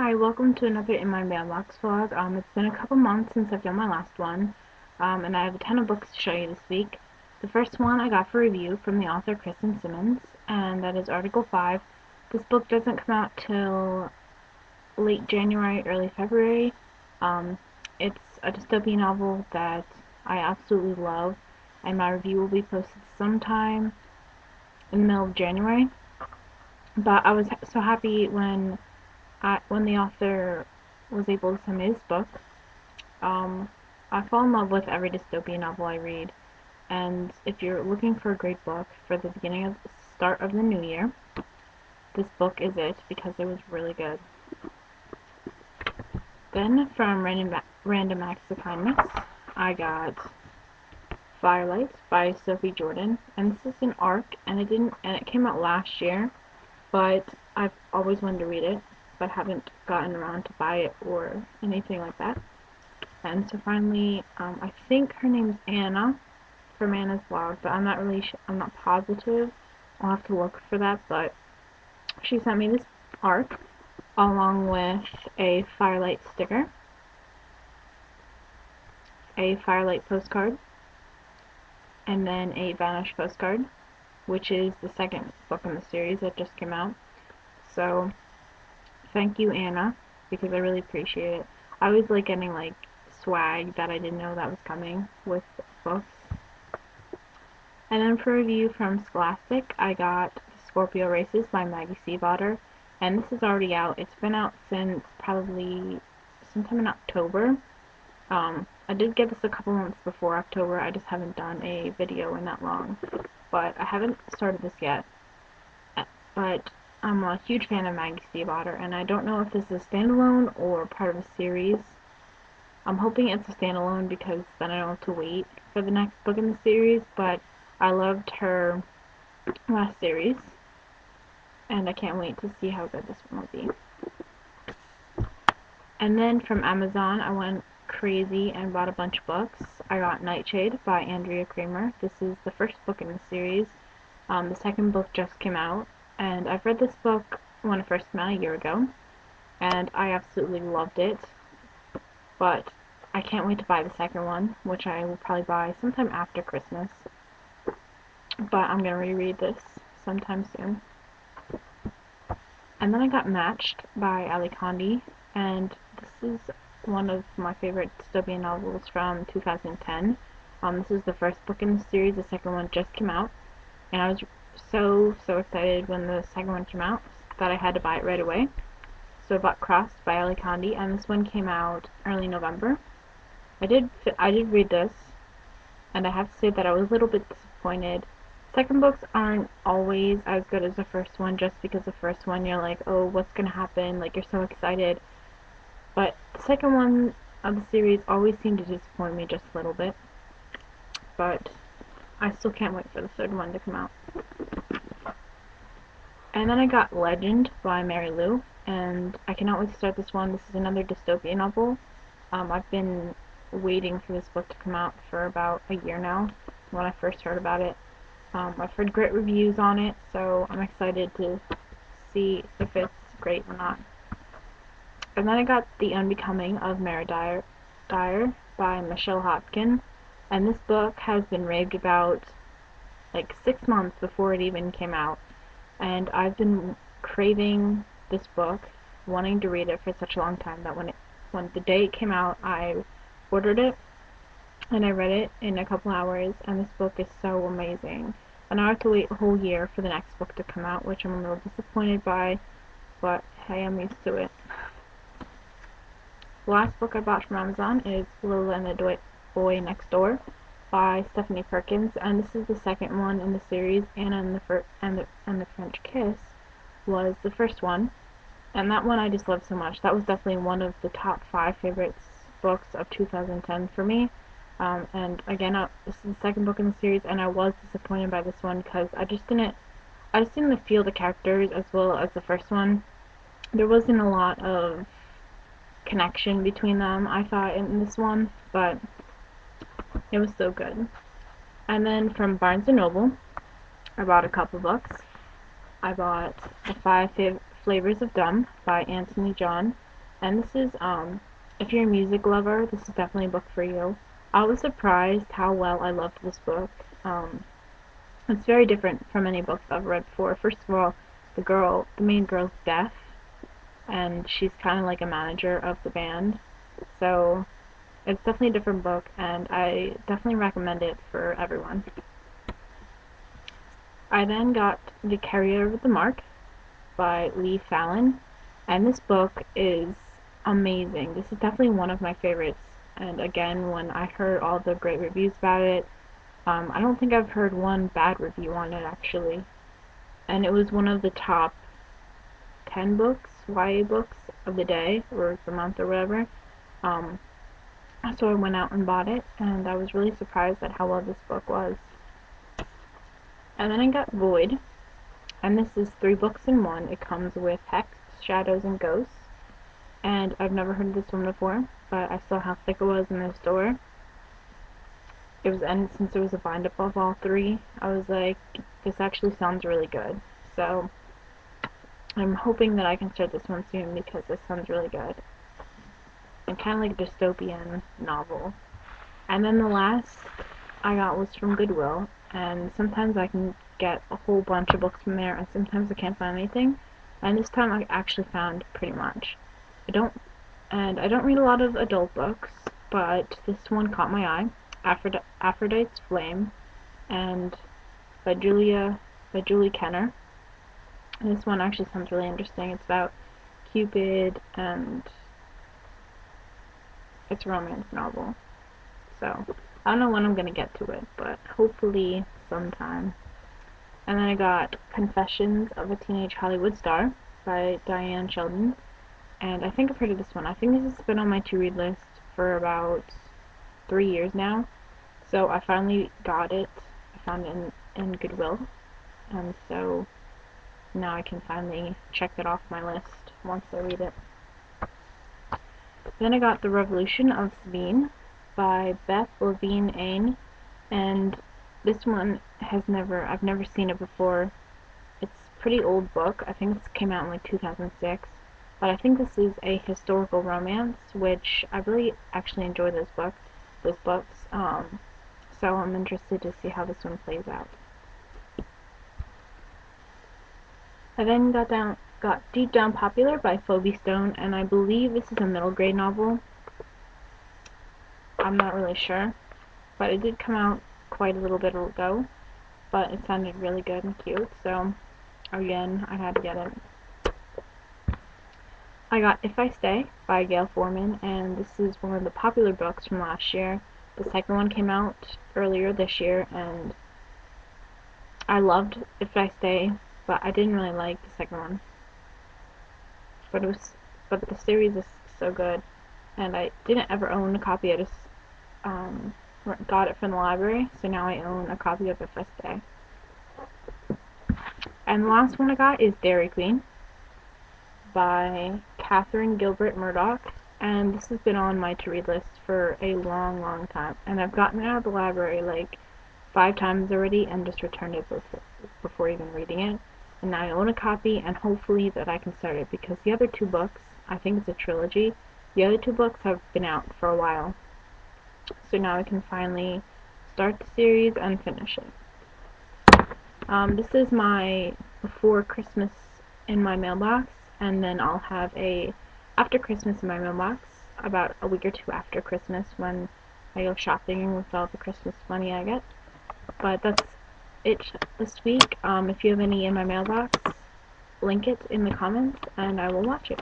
Hi, welcome to another In My Mailbox vlog. It's been a couple months since I've done my last one, and I have a ton of books to show you this week. The first one I got for review from the author Kristen Simmons, and that is Article 5. This book doesn't come out till late January, early February. It's a dystopian novel that I absolutely love, and my review will be posted sometime in the middle of January. But I was so happy when the author was able to send me this book. I fall in love with every dystopian novel I read, and if you're looking for a great book for the start of the new year, this book is it because it was really good. Then from Random Acts of Kindness, I got Firelight by Sophie Jordan, and this is an arc, and it came out last year, but I've always wanted to read it, but haven't gotten around to buy it or anything like that. And so finally, I think her name's Anna from Anna's blog, but I'm not positive. I'll have to look for that, but she sent me this arc along with a Firelight sticker, a Firelight postcard, and then a Vanish postcard, which is the second book in the series that just came out. So thank you, Anna, because I really appreciate it. I always like getting like swag that I didn't know that was coming with books. And then for review from Scholastic, I got Scorpio Races by Maggie Stiefvater, and this is already out. It's been out since probably sometime in October. I did get this a couple months before October. I just haven't done a video in that long, but I haven't started this yet. But I'm a huge fan of Maggie Stiefvater, and I don't know if this is a standalone or part of a series. I'm hoping it's a standalone because then I don't have to wait for the next book in the series, but I loved her last series, and I can't wait to see how good this one will be. And then from Amazon, I went crazy and bought a bunch of books. I got Nightshade by Andrea Kramer. This is the first book in the series. The second book just came out, and I've read this book when it first came out a year ago, and I absolutely loved it, but I can't wait to buy the second one, which I will probably buy sometime after Christmas, but I'm going to reread this sometime soon. And then I got Matched by Ali Condi, and this is one of my favorite dystopian novels from 2010. This is the first book in the series. The second one just came out, and I was so excited when the second one came out that I had to buy it right away. So I bought Crossed by Ali Condi, and this one came out early November. I did read this, and I have to say that I was a little bit disappointed. Second books aren't always as good as the first one, just because the first one you're like, oh, what's gonna happen? Like, you're so excited. But the second one of the series always seemed to disappoint me just a little bit. But I still can't wait for the third one to come out. And then I got Legend by Mary Lou, and I cannot wait to start this one. This is another dystopian novel. I've been waiting for this book to come out for about a year now, when I first heard about it. I've heard great reviews on it, so I'm excited to see if it's great or not. And then I got The Unbecoming of Mara Dyer by Michelle Hopkin, and this book has been raved about like 6 months before it even came out, and I've been craving this book, wanting to read it for such a long time that when the day it came out, I ordered it, and I read it in a couple hours, and this book is so amazing. And I have to wait a whole year for the next book to come out, which I'm a little disappointed by, but hey, I'm used to it. The last book I bought from Amazon is Lola and the Boy Next Door by Stephanie Perkins, and this is the second one in the series. Anna and the French Kiss was the first one, and that one I just loved so much. That was definitely one of the top 5 favorites books of 2010 for me. And again, this is the second book in the series, and I was disappointed by this one because I just didn't feel the characters as well as the first one. There wasn't a lot of connection between them, I thought, in this one, but it was so good. And then from Barnes & Noble, I bought a couple books. I bought The 5 Flavors of Dumb by Anthony John, And this is, if you're a music lover, this is definitely a book for you. I was surprised how well I loved this book. It's very different from any books I've read before. First of all, the main girl's deaf, and she's kind of like a manager of the band. So it's definitely a different book, and I definitely recommend it for everyone. I then got The Carrier of the Mark by Lee Fallon, and this book is amazing. This is definitely one of my favorites, and again, when I heard all the great reviews about it, I don't think I've heard one bad review on it actually, and it was one of the top 10 books, YA books of the day, or the month, or whatever. Um, so I went out and bought it, and I was really surprised at how well this book was. And then I got Void, and this is 3 books in one. It comes with Hex, Shadows, and Ghosts, and I've never heard of this one before, but I saw how thick it was in the store. And since there was a bind up of all 3, I was like, this actually sounds really good. So I'm hoping that I can start this one soon because this sounds really good. And kind of like a dystopian novel. And then the last I got was from Goodwill, and sometimes I can get a whole bunch of books from there, and sometimes I can't find anything. And this time I actually found pretty much. I don't read a lot of adult books, but this one caught my eye. Aphrodite's Flame, and by Julie Kenner. And this one actually sounds really interesting. It's about Cupid, and it's a romance novel. So I don't know when I'm gonna get to it, but hopefully sometime. And then I got Confessions of a Teenage Hollywood Star by Diane Sheldon, and I think I've heard of this one. I think this has been on my to-read list for about 3 years now, so I finally got it. I found it in Goodwill, and so now I can finally check it off my list once I read it. Then I got The Revolution of Sabine by Beth Levine Ain, and this one I've never seen it before. It's a pretty old book. I think it came out in like 2006, but I think this is a historical romance, which I really actually enjoy those books. So I'm interested to see how this one plays out. I then got Deep Down Popular by Phoebe Stone, and I believe this is a middle grade novel. I'm not really sure, but it did come out quite a little bit ago, but it sounded really good and cute, so again, I had to get it. I got If I Stay by Gail Forman, and this is one of the popular books from last year. The second one came out earlier this year, and I loved If I Stay, but I didn't really like the second one. But the series is so good, and I didn't ever own a copy. I just got it from the library, so now I own a copy of If I Stay. And the last one I got is Dairy Queen by Catherine Gilbert Murdoch, and this has been on my to-read list for a long, long time, and I've gotten it out of the library like 5 times already and just returned it before even reading it, and now I own a copy, and hopefully that I can start it, because the other 2 books, I think it's a trilogy, the other 2 books have been out for a while, so now I can finally start the series and finish it. This is my before Christmas in my mailbox, and then I'll have a after Christmas in my mailbox about a week or 2 after Christmas when I go shopping with all the Christmas money I get. But that's it this week. If you have any in my mailbox, link it in the comments and I will watch it.